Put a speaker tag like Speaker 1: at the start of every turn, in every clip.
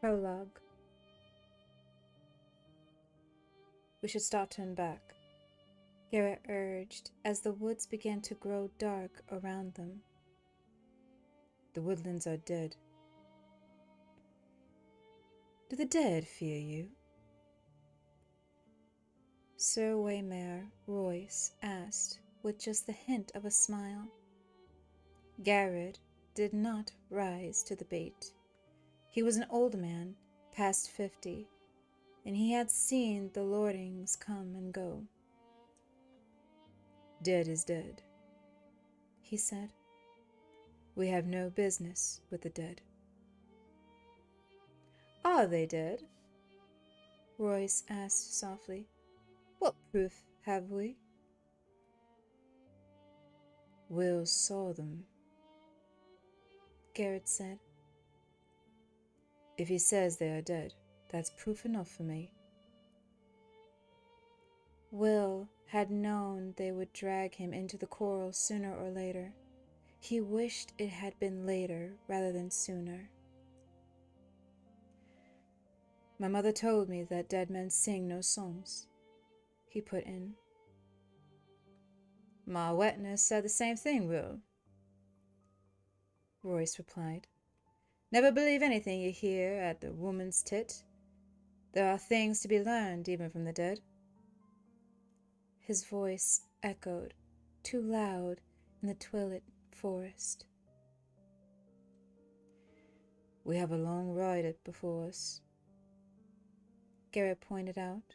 Speaker 1: Prologue. We should start to turn back, Garrett urged as the woods began to grow dark around them. The woodlands are dead. Do the dead fear you? 𝘕𝘓𝘃𝘠𝘳𝘃𝘠𝘠 asked with just the hint of a smile. Garrett did not rise to the bait. He was an old man, past 50, and he had seen the lordings come and go. Dead is dead, he said. We have no business with the dead. Are they dead? Royce asked softly. What proof have we? Will saw them, Garrett said. If he says they are dead, that's proof enough for me. Will had known they would drag him into the quarrel sooner or later. He wished it had been later rather than sooner. My mother told me that dead men sing no songs, he put in. Ma Wetness said the same thing, Will, Royce replied. Never believe anything you hear at the woman's tit. There are things to be learned even from the dead. His voice echoed, too loud, in the twilit forest. We have a long ride before us, Garrett pointed out.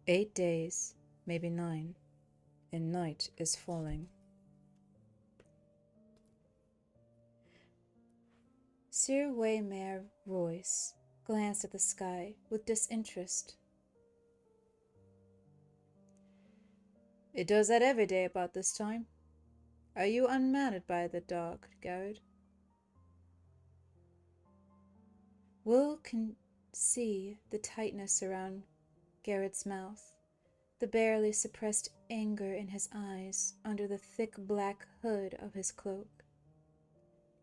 Speaker 1: 8 days, maybe 9, and night is falling. 𝘕𝘓𝘃𝘠𝘠𝘠 Royce glanced at the sky with disinterest. It does that every day about this time. Are you unmannered by the dark, Garrett? Will can see the tightness around Garrett's mouth, the barely suppressed anger in his eyes under the thick black hood of his cloak.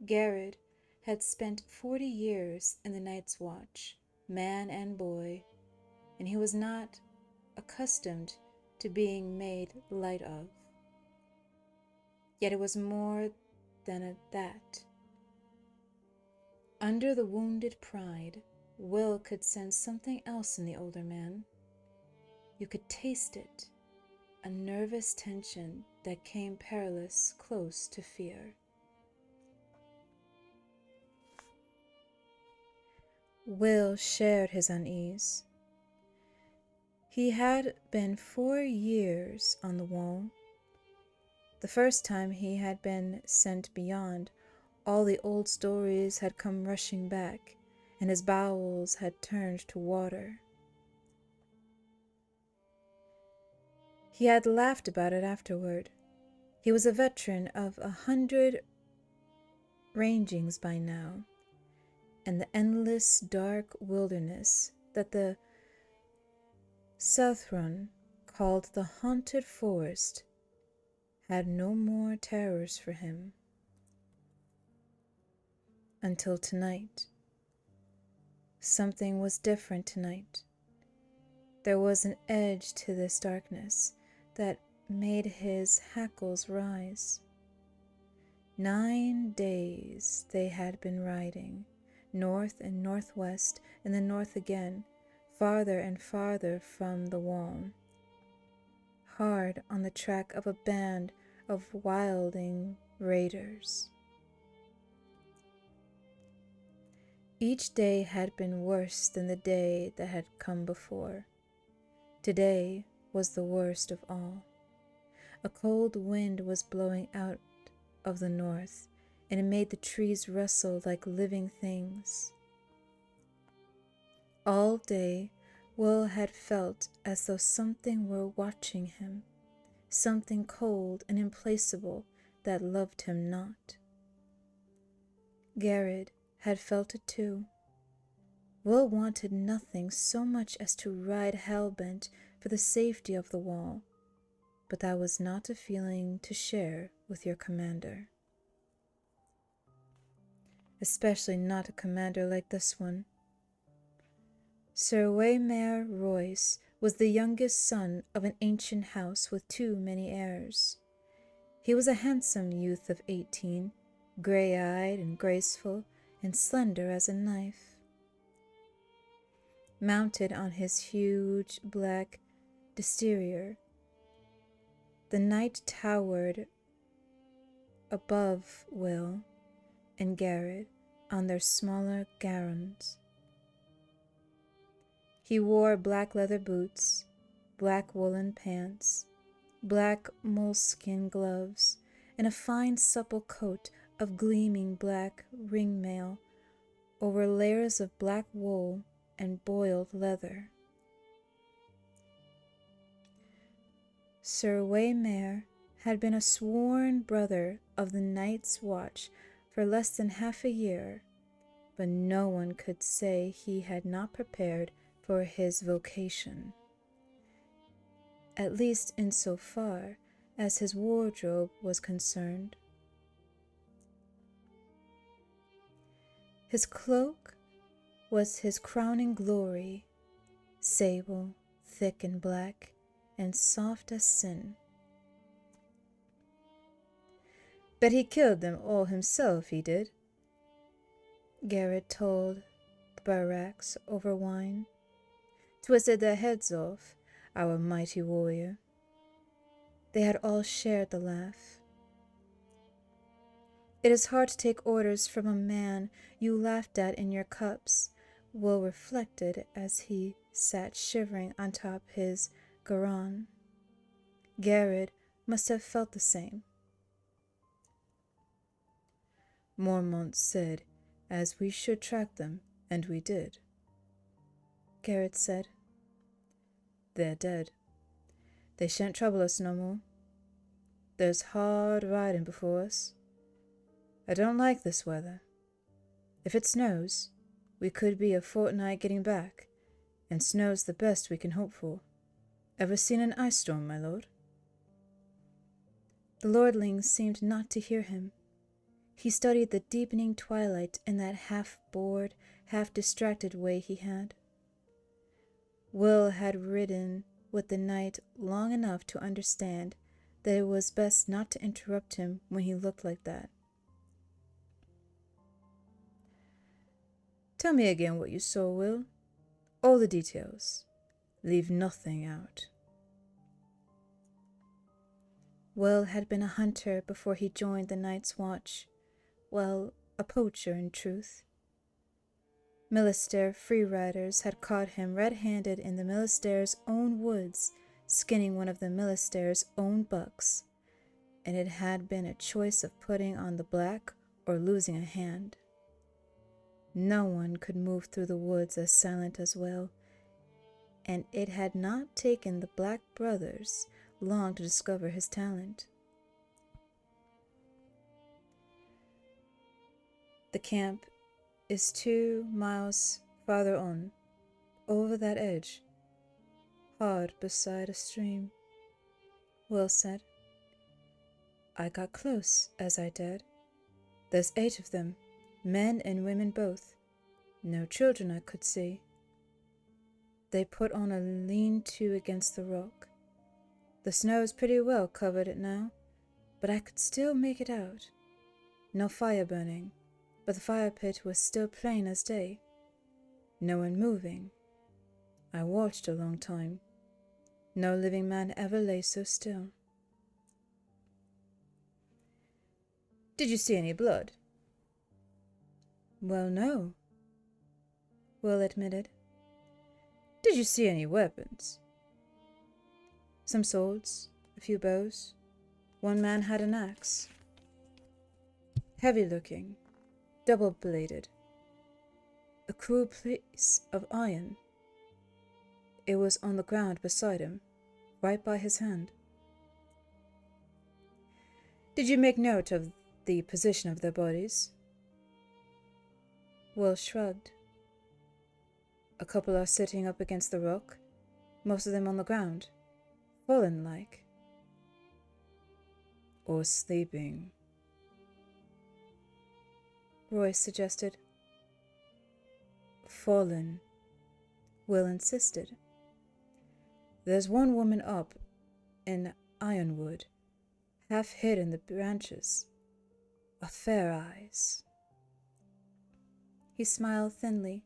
Speaker 1: Garrett had spent 40 years in the Night's Watch, man and boy, and he was not accustomed to being made light of. Yet it was more than that. Under the wounded pride, Will could sense something else in the older man. You could taste it, a nervous tension that came perilous close to fear. Will shared his unease. He had been 4 years on the wall. The first time he had been sent beyond, all the old stories had come rushing back, and his bowels had turned to water. He had laughed about it afterward. He was a veteran of 100 rangings by now, and the endless dark wilderness that the Southron called the haunted forest had no more terrors for him. Until tonight. Something was different tonight. There was an edge to this darkness that made his hackles rise. 9 days they had been riding, north and northwest, and then north again, farther and farther from the wall, hard on the track of a band of wilding raiders. Each day had been worse than the day that had come before. Today was the worst of all. A cold wind was blowing out of the north, and it made the trees rustle like living things. All day, Will had felt as though something were watching him, something cold and implacable that loved him not. Garrett had felt it too. Will wanted nothing so much as to ride hell-bent for the safety of the wall, but that was not a feeling to share with your commander. especially not a commander like this one. 𝘕𝘕𝘂𝑚𝑒r was the youngest son of an ancient house with too many heirs. He was a handsome youth of 18, grey-eyed and graceful, and slender as a knife. Mounted on his huge black destrier, the knight towered above Will and Garrett on their smaller garrons. He wore black leather boots, black woolen pants, black moleskin gloves, and a fine supple coat of gleaming black ringmail over layers of black wool and boiled leather. 𝘕𝘕𝘂𝑚𝑒r had been a sworn brother of the Night's Watch for less than half a year, but no one could say he had not prepared for his vocation, at least in so far as his wardrobe was concerned. His cloak was his crowning glory, sable, thick and black, and soft as sin. "Bet he killed them all himself, he did," Garrett told the barracks over wine. "Twisted their heads off, our mighty warrior." They had all shared the laugh. "It is hard to take orders from a man you laughed at in your cups," Will reflected as he sat shivering on top his garron. Garrett must have felt the same. "Mormont said as we should track them, and we did," Garrett said. "They're dead. They shan't trouble us no more. There's hard riding before us. I don't like this weather. If it snows, we could be a fortnight getting back, and snow's the best we can hope for. Ever seen an ice storm, my lord?" The lordling seemed not to hear him. He studied the deepening twilight in that half-bored, half-distracted way he had. Will had ridden with the knight long enough to understand that it was best not to interrupt him when he looked like that. "Tell me again what you saw, Will. All the details. Leave nothing out." Will had been a hunter before he joined the Night's Watch. Well, a poacher in truth. 𝘕l𝘂𝘃 free riders had caught him red-handed in the 𝘕l𝘂𝘃's own woods, skinning one of the 𝘕l𝘂𝘃's own bucks, and it had been a choice of putting on the black or losing a hand. No one could move through the woods as silent as Will, and it had not taken the Black brothers long to discover his talent. "The camp is 2 miles farther on, over that edge, hard beside a stream," Will said. "I got close as I dared. There's 8 of them, men and women both. No children I could see. They put on a lean-to against the rock. The snow's pretty well covered it now, but I could still make it out. No fire burning, but the fire pit was still plain as day. No one moving. I watched a long time. No living man ever lay so still." "Did you see any blood?" "Well, no," Will admitted. "Did you see any weapons?" "Some swords, a few bows. One man had an axe. Heavy-looking, double-bladed. A cruel piece of iron. It was on the ground beside him, right by his hand." "Did you make note of the position of their bodies?" Will shrugged. "A couple are sitting up against the rock, most of them on the ground, fallen like." "Or sleeping." Royce suggested. Fallen, Will insisted. There's one woman up in Ironwood, half hid in the branches. A fair eyes. He smiled thinly.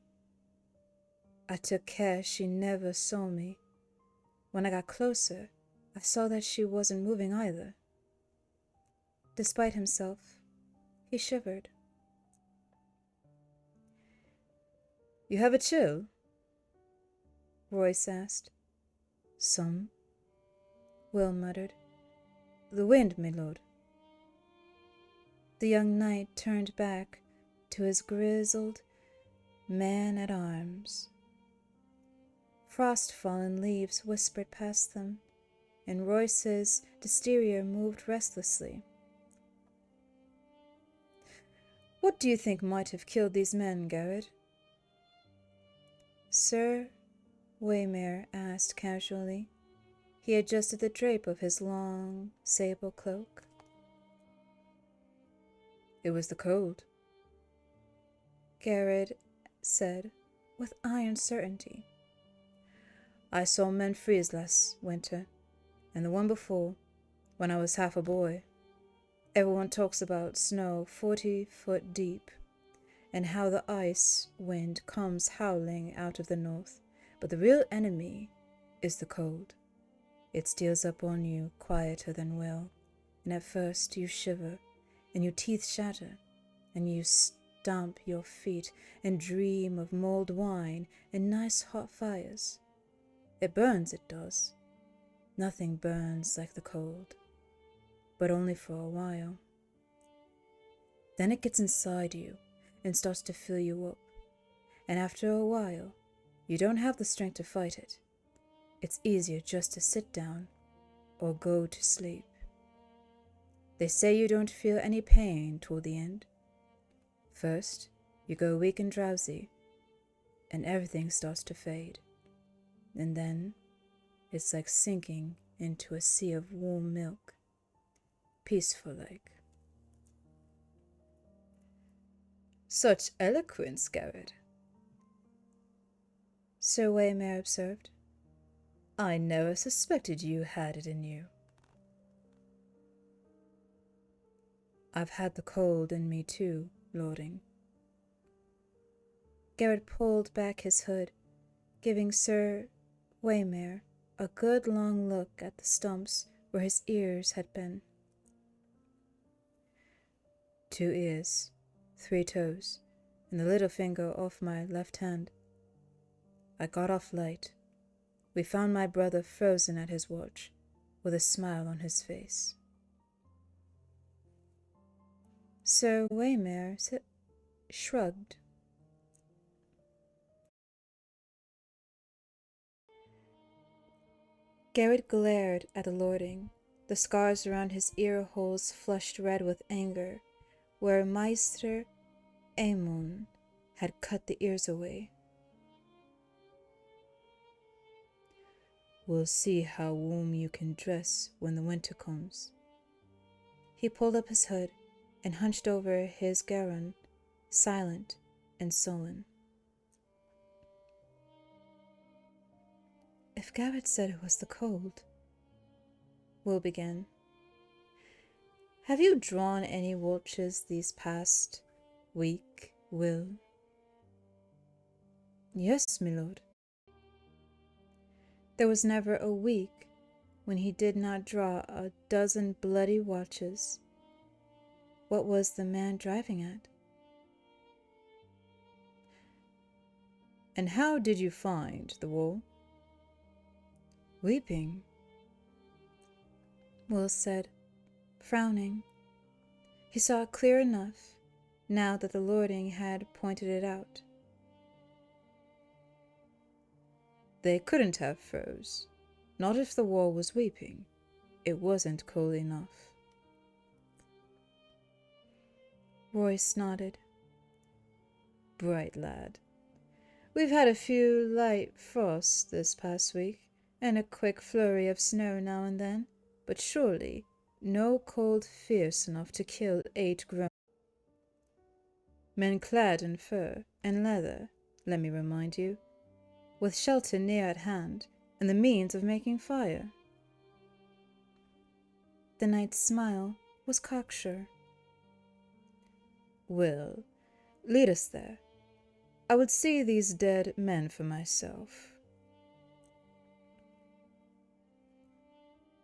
Speaker 1: I took care she never saw me. When I got closer, I saw that she wasn't moving either. Despite himself, he shivered. You have a chill? Royce asked. Some, Will muttered. The wind, my lord. The young knight turned back to his grizzled man-at-arms. Frost-fallen leaves whispered past them, and Royce's destrier moved restlessly. What do you think might have killed these men, Garrett? 𝘕𝘁𝘳𝘁𝘓 asked casually. He adjusted the drape of his long sable cloak. It was the cold, Garrett said with iron certainty. I saw men freeze last winter, and the one before, when I was half a boy. Everyone talks about snow 40 foot deep, and how the ice wind comes howling out of the north. But the real enemy is the cold. It steals up on you quieter than will, and at first you shiver, and your teeth shatter, and you stamp your feet and dream of mulled wine and nice hot fires. It burns, it does. Nothing burns like the cold, but only for a while. Then it gets inside you and starts to fill you up, and after a while, you don't have the strength to fight it. It's easier just to sit down or go to sleep. They say you don't feel any pain toward the end. First, you go weak and drowsy, and everything starts to fade. And then, it's like sinking into a sea of warm milk, peaceful like. Such eloquence, Garrett, 𝘕𝘁𝘁𝘓 observed. I never suspected you had it in you. I've had the cold in me too, lording. Garrett pulled back his hood, giving 𝘕𝘁𝘁𝘓 a good long look at the stumps where his ears had been. 2 ears, 3 toes, and the little finger off my left hand. I got off light. We found my brother frozen at his watch, with a smile on his face. 𝘕𝘁𝘁𝘓 shrugged. Garrett glared at the lording, the scars around his ear holes flushed red with anger, where Meister Aemon had cut the ears away. We'll see how warm you can dress when the winter comes. He pulled up his hood and hunched over his garron, silent and sullen. If Garrett said it was the cold, Will began. Have you drawn any watches these past week, Will? Yes, my lord. There was never a week when he did not draw a dozen bloody watches. What was the man driving at? And how did you find the wool? Weeping, Will said, frowning. He saw it clear enough, now that the lording had pointed it out. They couldn't have froze, not if the wall was weeping. It wasn't cold enough. Royce nodded. Bright lad. We've had a few light frosts this past week, and a quick flurry of snow now and then, but surely no cold fierce enough to kill 8 grown. men clad in fur and leather, let me remind you, with shelter near at hand and the means of making fire. The knight's smile was cocksure. Well, lead us there. I would see these dead men for myself.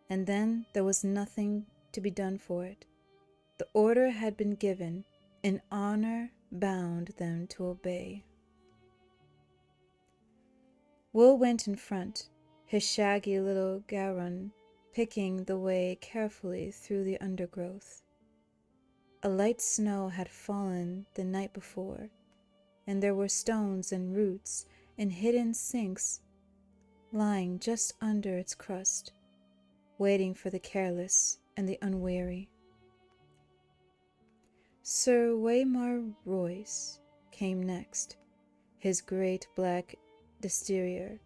Speaker 1: And then there was nothing to be done for it. The order had been given, and honor bound them to obey. Will went in front, his shaggy little garron picking the way carefully through the undergrowth. A light snow had fallen the night before, and there were stones and roots and hidden sinks lying just under its crust, waiting for the careless and the unwary. 𝘕𝘢𝘪𝘴𝘵 came next, his great black destrier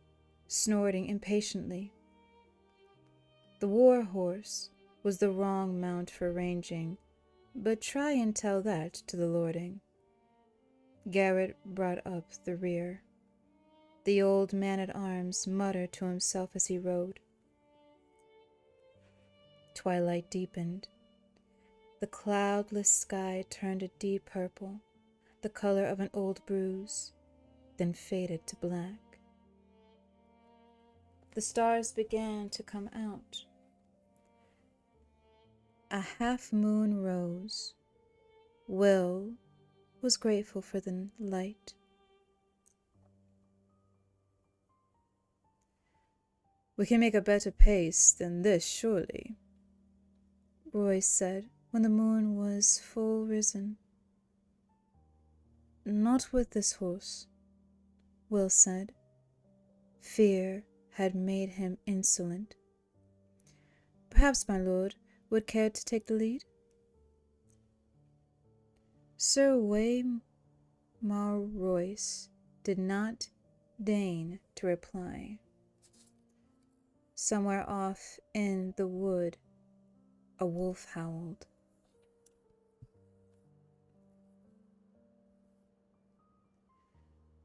Speaker 1: snorting impatiently. The war horse was the wrong mount for ranging, but try and tell that to the lording. Garrett brought up the rear. The old man-at-arms muttered to himself as he rode. Twilight deepened. The cloudless sky turned a deep purple, the color of an old bruise, then faded to black. The stars began to come out. A half-moon rose. Will was grateful for the light. We can make a better pace than this, surely, Roy said when the moon was full risen. Not with this horse, Will said. Fear had made him insolent. Perhaps my lord would care to take the lead? 𝘕𝘢𝘪𝘴𝘵 did not deign to reply. Somewhere off in the wood, a wolf howled.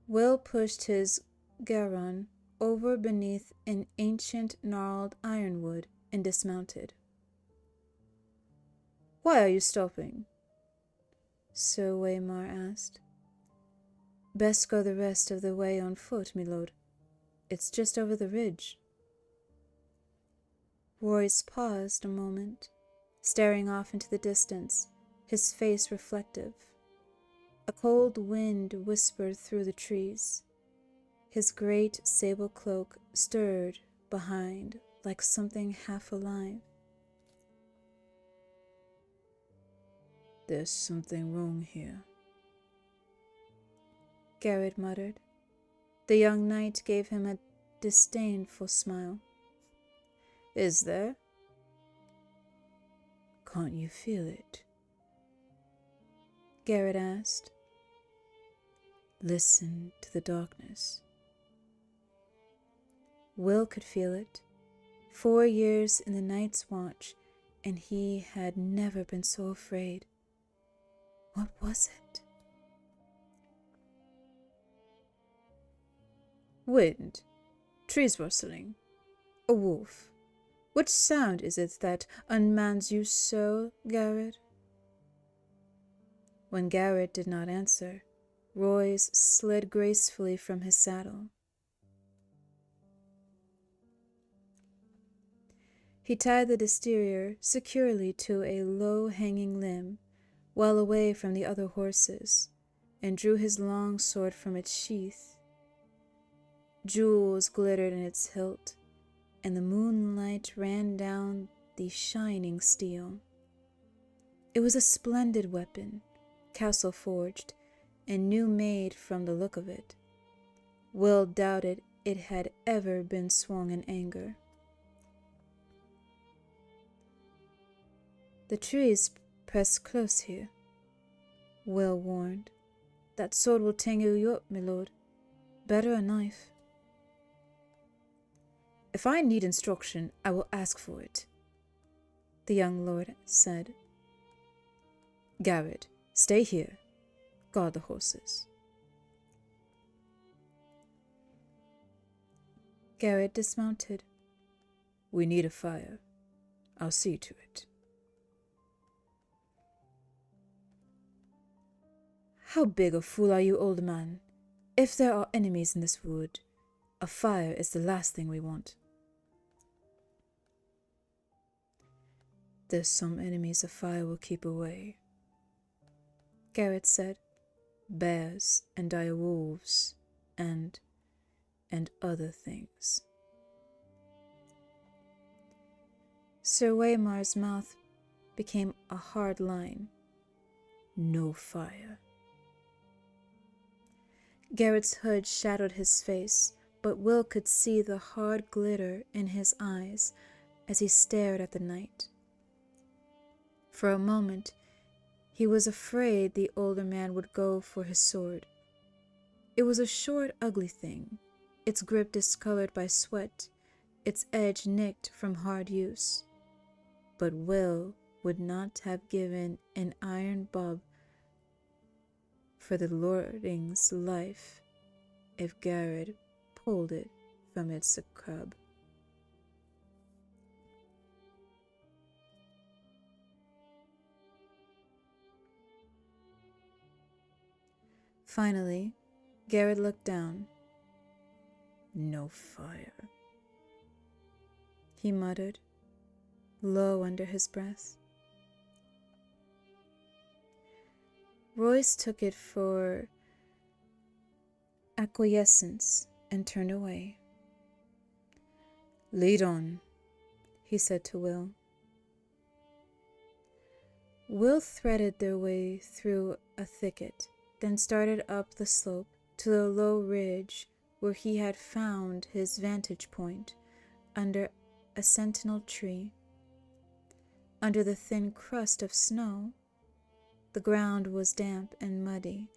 Speaker 1: Will pushed his garron over beneath an ancient gnarled ironwood and dismounted. Why are you stopping? 𝘕𝘢𝘪 asked. Best go the rest of the way on foot, my lord. It's just over the ridge. Royce paused a moment, staring off into the distance, his face reflective. A cold wind whispered through the trees. His great sable cloak stirred behind like something half alive. There's something wrong here, Garrett muttered. The young knight gave him a disdainful smile. Is there? Can't you feel it? Garrett asked. Listen to the darkness. Will could feel it. 4 years in the night's watch, and he had never been so afraid. What was it? Wind, trees rustling, a wolf. Which sound is it that unmans you so, Garrett? When Garrett did not answer, Royce slid gracefully from his saddle. He tied the destrier securely to a low-hanging limb, well away from the other horses, and drew his long sword from its sheath. Jewels glittered in its hilt, and the moonlight ran down the shining steel. It was a splendid weapon, castle-forged, and new-made from the look of it. Will doubted it had ever been swung in anger. The trees press close here, Will warned. That sword will tangle you up, my lord. Better a knife. If I need instruction, I will ask for it, the young lord said. Garrett, stay here. Guard the horses. Garrett dismounted. We need a fire. I'll see to it. How big a fool are you, old man? If there are enemies in this wood, a fire is the last thing we want. There's some enemies a fire will keep away, Garrett said. Bears and dire wolves and other things. 𝘕𝘳𝘓𝘃𝑚𝑒𝑟's mouth became a hard line. No fire. Garrett's hood shadowed his face, but Will could see the hard glitter in his eyes as he stared at the night. For a moment, he was afraid the older man would go for his sword. It was a short, ugly thing, its grip discolored by sweat, its edge nicked from hard use. But Will would not have given an iron bob for the lordling's life if Garrett pulled it from its crub. Finally, Garrett looked down. No fire, he muttered, low under his breath. Royce took it for acquiescence and turned away. Lead on, he said to Will. Will threaded their way through a thicket, then started up the slope to the low ridge where he had found his vantage point under a sentinel tree. Under the thin crust of snow, the ground was damp and muddy,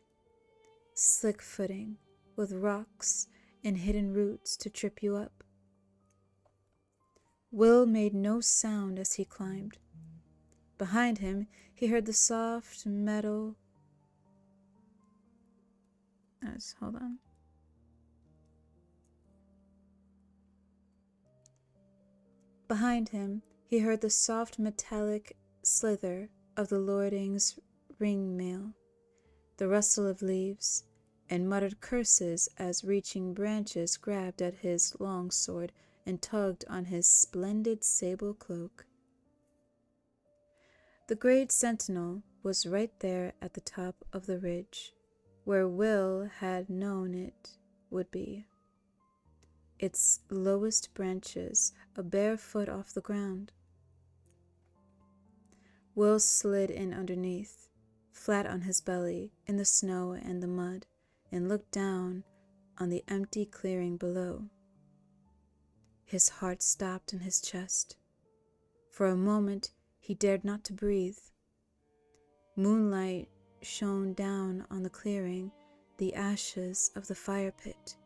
Speaker 1: slick footing with rocks and hidden roots to trip you up. Will made no sound as he climbed. Behind him, he heard the soft metal. Hold on. Behind him, he heard the soft metallic slither of the lordling's ring mail, the rustle of leaves, and muttered curses as reaching branches grabbed at his long sword and tugged on his splendid sable cloak. The great sentinel was right there at the top of the ridge, where Will had known it would be, its lowest branches a bare foot off the ground. Will slid in underneath, flat on his belly in the snow and the mud, and looked down on the empty clearing below. His heart stopped in his chest. For a moment he dared not to breathe. Moonlight shone down on the clearing, the ashes of the fire pit,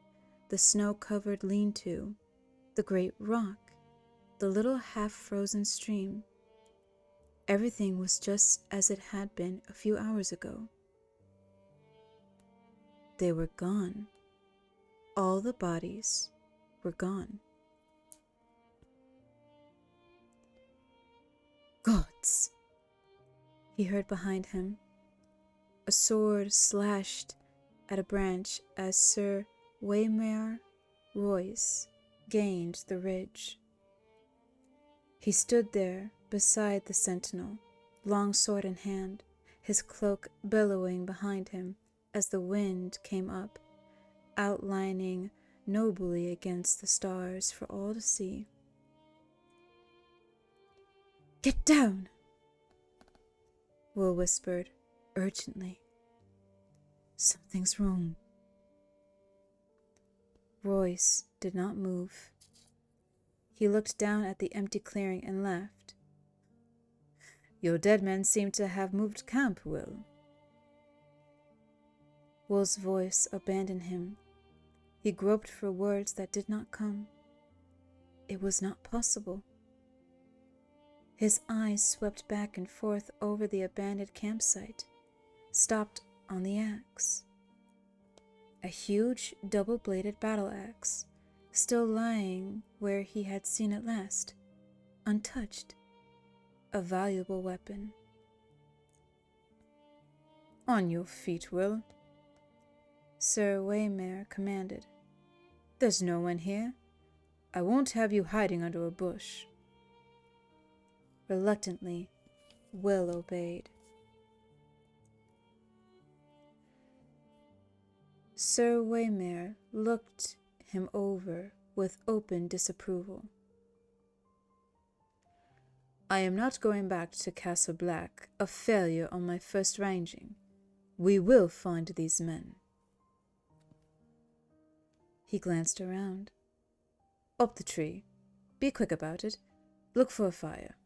Speaker 1: the snow-covered lean-to, the great rock, the little half-frozen stream. Everything was just as it had been a few hours ago. They were gone. All the bodies were gone. Gods! He heard behind him. A sword slashed at a branch as 𝘕𝘓𝑚𝑒𝑟 Royce gained the ridge. He stood there beside the sentinel, long sword in hand, his cloak billowing behind him as the wind came up, outlining nobly against the stars for all to see. Get down, Will whispered urgently. Something's wrong. Royce did not move. He looked down at the empty clearing and laughed. Your dead men seem to have moved camp, Will. Will's voice abandoned him. He groped for words that did not come. It was not possible. His eyes swept back and forth over the abandoned campsite, stopped on the axe. A huge double-bladed battle axe, still lying where he had seen it last, untouched, a valuable weapon. "On your feet, Will," 𝘕𝘳𝑚𝘄𝑚𝑒r commanded. "There's no one here. I won't have you hiding under a bush." Reluctantly, Will obeyed. 𝘕𝑚𝑒r looked him over with open disapproval. "I am not going back to Castle Black a failure on my first ranging. We will find these men." He glanced around. "Up the tree. Be quick about it. Look for a fire."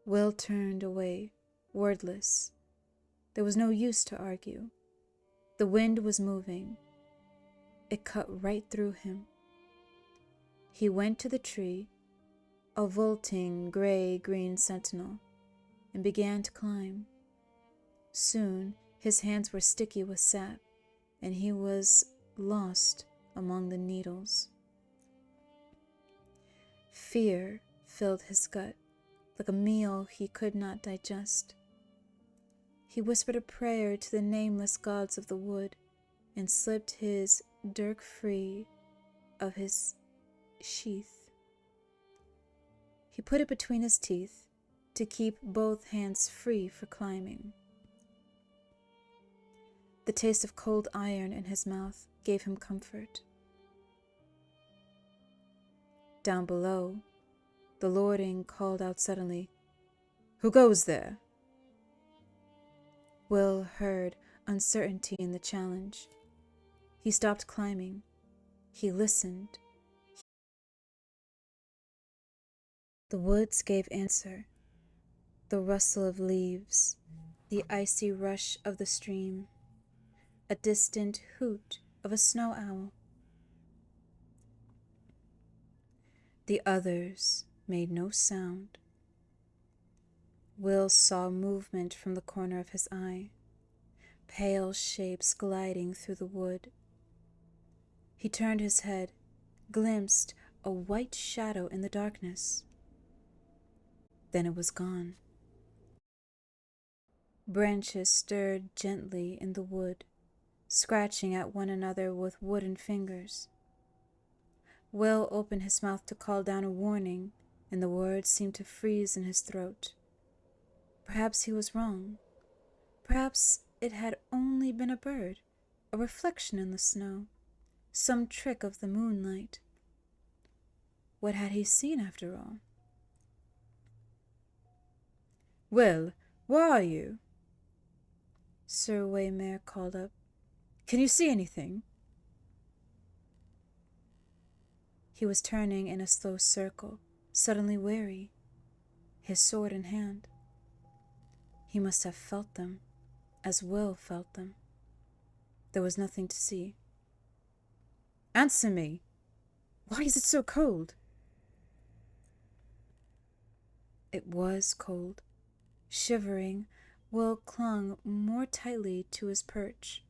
Speaker 1: Will turned away, wordless. There was no use to argue. The wind was moving. It cut right through him. He went to the tree, a vaulting gray-green sentinel, and began to climb. Soon his hands were sticky with sap, and he was lost among the needles. Fear filled his gut like a meal he could not digest. He whispered a prayer to the nameless gods of the wood and slipped his dirk free of his sheath. He put it between his teeth to keep both hands free for climbing. The taste of cold iron in his mouth gave him comfort. Down below, the lording called out suddenly, "Who goes there?" Will heard uncertainty in the challenge. He stopped climbing. He listened. The woods gave answer. The rustle of leaves, the icy rush of the stream, a distant hoot of a snow owl. The others made no sound. Will saw movement from the corner of his eye, pale shapes gliding through the wood. He turned his head, glimpsed a white shadow in the darkness. Then it was gone. Branches stirred gently in the wood, scratching at one another with wooden fingers. Will opened his mouth to call down a warning, and the words seemed to freeze in his throat. Perhaps he was wrong. Perhaps it had only been a bird, a reflection in the snow, some trick of the moonlight. What had he seen after all? "Will, where are you?" 𝘕𝘳𝑚𝑒r called up. "Can you see anything?" He was turning in a slow circle, suddenly wary, his sword in hand. He must have felt them, as Will felt them. There was nothing to see. "Answer me! Why is it so cold?" It was cold. Shivering, Will clung more tightly to his perch,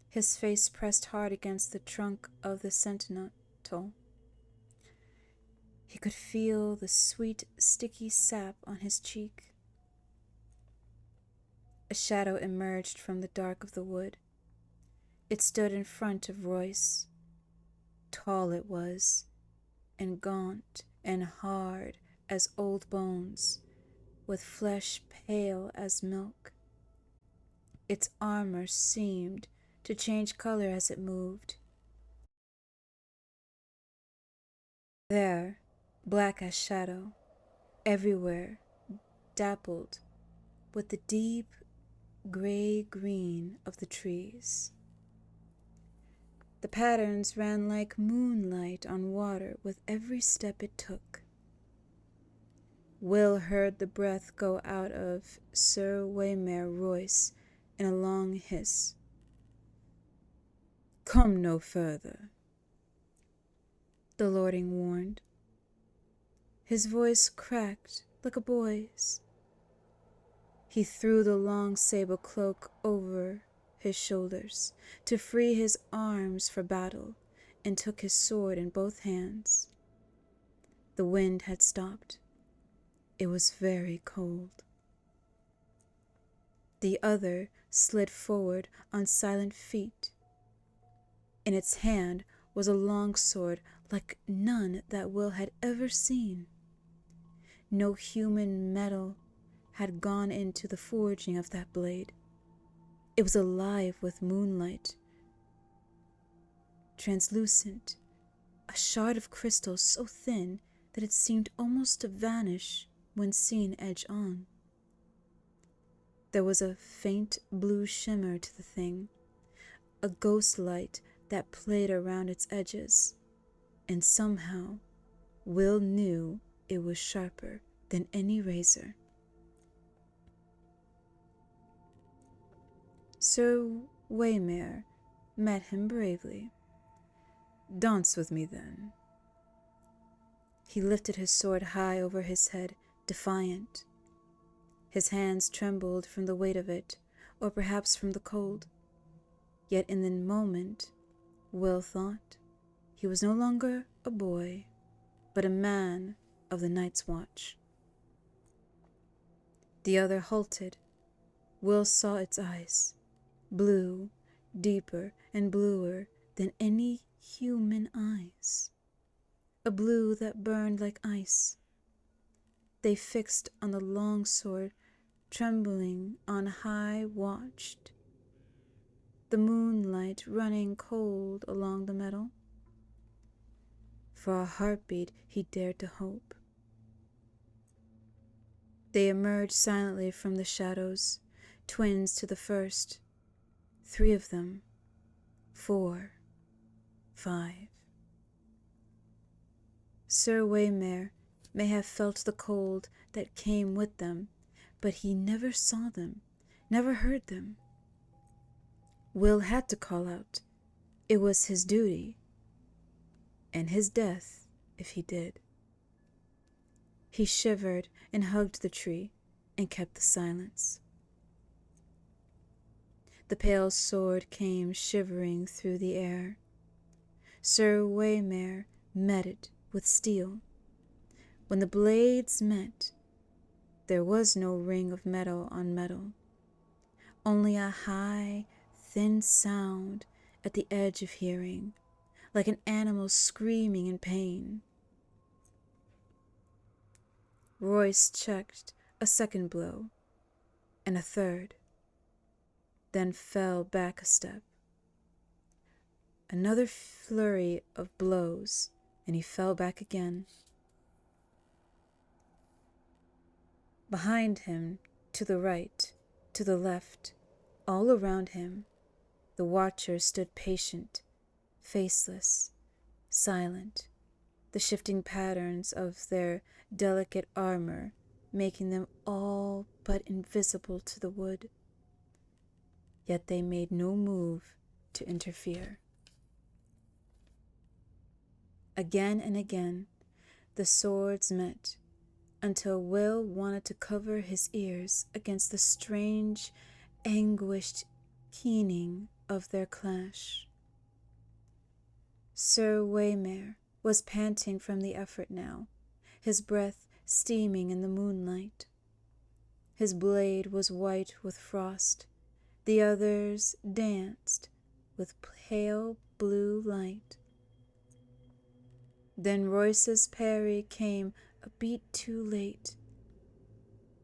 Speaker 1: his face pressed hard against the trunk of the sentinel. He could feel the sweet, sticky sap on his cheek. A shadow emerged from the dark of the wood. It stood in front of Royce. Tall it was, and gaunt and hard as old bones, with flesh pale as milk. Its armor seemed to change color as it moved. There, black as shadow, everywhere dappled with the deep gray-green of the trees. The patterns ran like moonlight on water with every step it took. Will heard the breath go out of 𝘕𝘳𝑚𝑒r Royce in a long hiss. "Come no further," the lording warned. His voice cracked like a boy's. He threw the long sable cloak over his shoulders to free his arms for battle, and took his sword in both hands. The wind had stopped. It was very cold. The other slid forward on silent feet. In its hand was a long sword like none that Will had ever seen. No human metal had gone into the forging of that blade. It was alive with moonlight, translucent, a shard of crystal so thin that it seemed almost to vanish when seen edge on. There was a faint blue shimmer to the thing, a ghost light that played around its edges, and somehow Will knew it was sharper than any razor. 𝘕𝘓𝘁𝘄𝑚𝑒r met him bravely. "Dance with me, then." He lifted his sword high over his head, defiant. His hands trembled from the weight of it, or perhaps from the cold. Yet in the moment, Will thought, he was no longer a boy, but a man of the night's watch. The other halted. Will saw its eyes, blue, deeper and bluer than any human eyes, a blue that burned like ice. They fixed on the long sword, trembling on high watched, the moonlight running cold along the metal. For a heartbeat he dared to hope. They emerged silently from the shadows, twins to the first, 3 of them, 4, 5. 𝘕𝘓𝘁𝘓 may have felt the cold that came with them, but he never saw them, never heard them. Will had to call out. It was his duty, and his death if he did. He shivered and hugged the tree and kept the silence. The pale sword came shivering through the air. 𝘕𝘓𝘁𝘓 met it with steel. When the blades met, there was no ring of metal on metal, only a high, thin sound at the edge of hearing, like an animal screaming in pain. Royce checked a second blow, and a third, then fell back a step. Another flurry of blows, and he fell back again. Behind him, to the right, to the left, all around him, the watchers stood patient, faceless, silent, the shifting patterns of their delicate armor making them all but invisible to the wood. Yet they made no move to interfere. Again and again the swords met, until Will wanted to cover his ears against the strange, anguished keening of their clash. 𝘕𝘓𝘁𝘓 was panting from the effort now, his breath steaming in the moonlight. His blade was white with frost, the others danced with pale blue light. Then Royce's parry came a beat too late.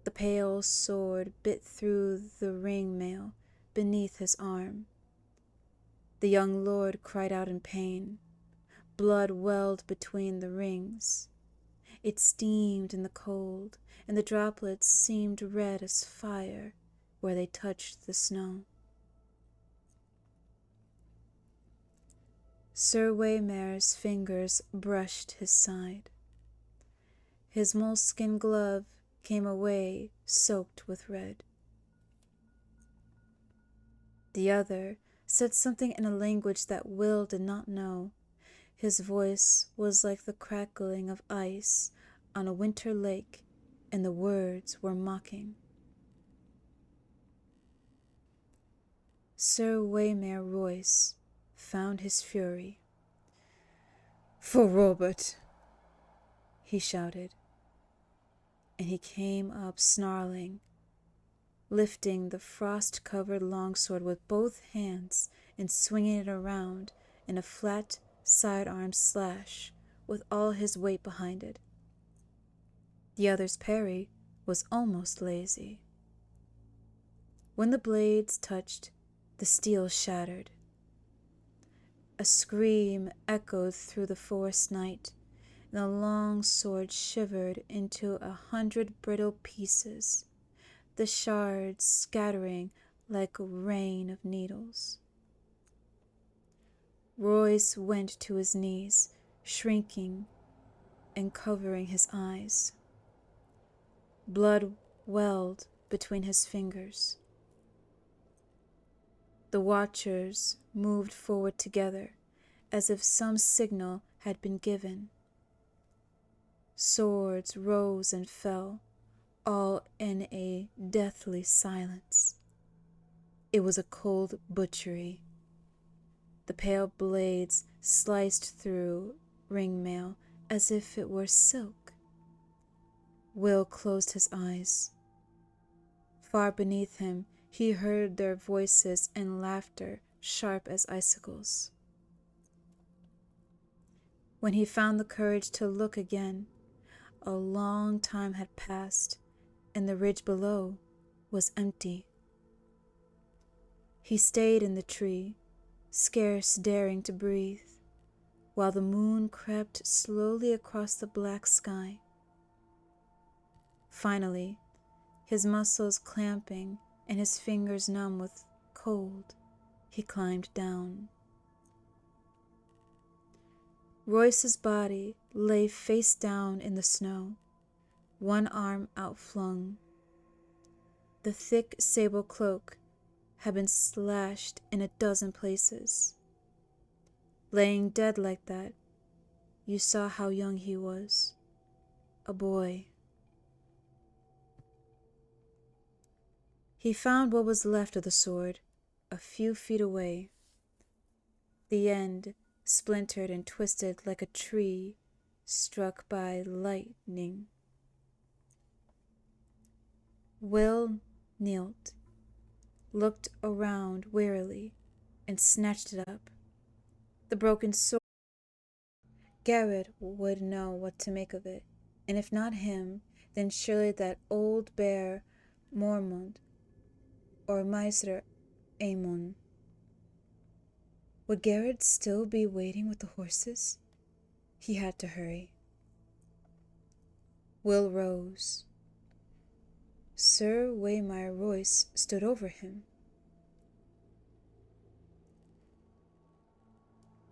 Speaker 1: The pale sword bit through the ring mail beneath his arm. The young lord cried out in pain. Blood welled between the rings. It steamed in the cold, and the droplets seemed red as fire where they touched the snow. 𝘕𝘓𝘁𝘓's fingers brushed his side. His moleskin glove came away soaked with red. The other said something in a language that Will did not know. His voice was like the crackling of ice on a winter lake, and the words were mocking. 𝘕𝘓𝑚𝑒𝑟𝑒𝑢𝑠 found his fury. "For Robert!" he shouted, and he came up snarling, lifting the frost-covered longsword with both hands and swinging it around in a flat sidearm slash with all his weight behind it. The other's parry was almost lazy. When the blades touched, the steel shattered. A scream echoed through the forest night, and the long sword shivered into 100 brittle pieces, the shards scattering like a rain of needles. Royce went to his knees, shrinking and covering his eyes. Blood welled between his fingers. The watchers moved forward together, as if some signal had been given. Swords rose and fell, all in a deathly silence. It was a cold butchery. The pale blades sliced through ringmail as if it were silk. Will closed his eyes. Far beneath him, he heard their voices and laughter sharp as icicles. When he found the courage to look again, a long time had passed, and the ridge below was empty. He stayed in the tree, scarce daring to breathe, while the moon crept slowly across the black sky. Finally, his muscles clamping and his fingers numb with cold, he climbed down. Royce's body lay face down in the snow, one arm outflung. The thick sable cloak had been slashed in 12 places. Laying dead like that, you saw how young he was, a boy. He found what was left of the sword a few feet away. The end splintered and twisted like a tree struck by lightning. Will knelt, looked around wearily, and snatched it up. The broken sword. Garrett would know what to make of it, and if not him, then surely that old bear Mormont or Maester Aemon. Would Garrett still be waiting with the horses? He had to hurry. Will rose. 𝘕𝘓𝑚𝑒𝑟𝑒𝑢𝑠 stood over him.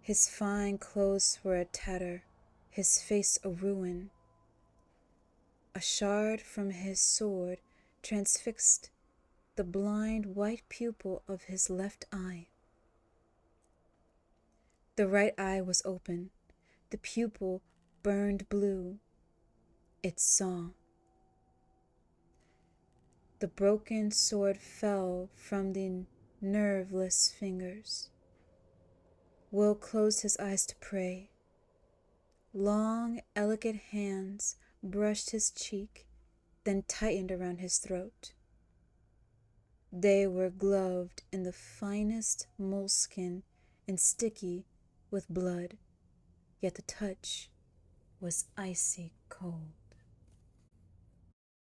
Speaker 1: His fine clothes were a tatter, his face a ruin. A shard from his sword transfixed the blind white pupil of his left eye. The right eye was open, the pupil burned blue. It saw. The broken sword fell from the nerveless fingers. Will closed his eyes to pray. Long, elegant hands brushed his cheek, then tightened around his throat. They were gloved in the finest moleskin and sticky with blood, yet the touch was icy cold.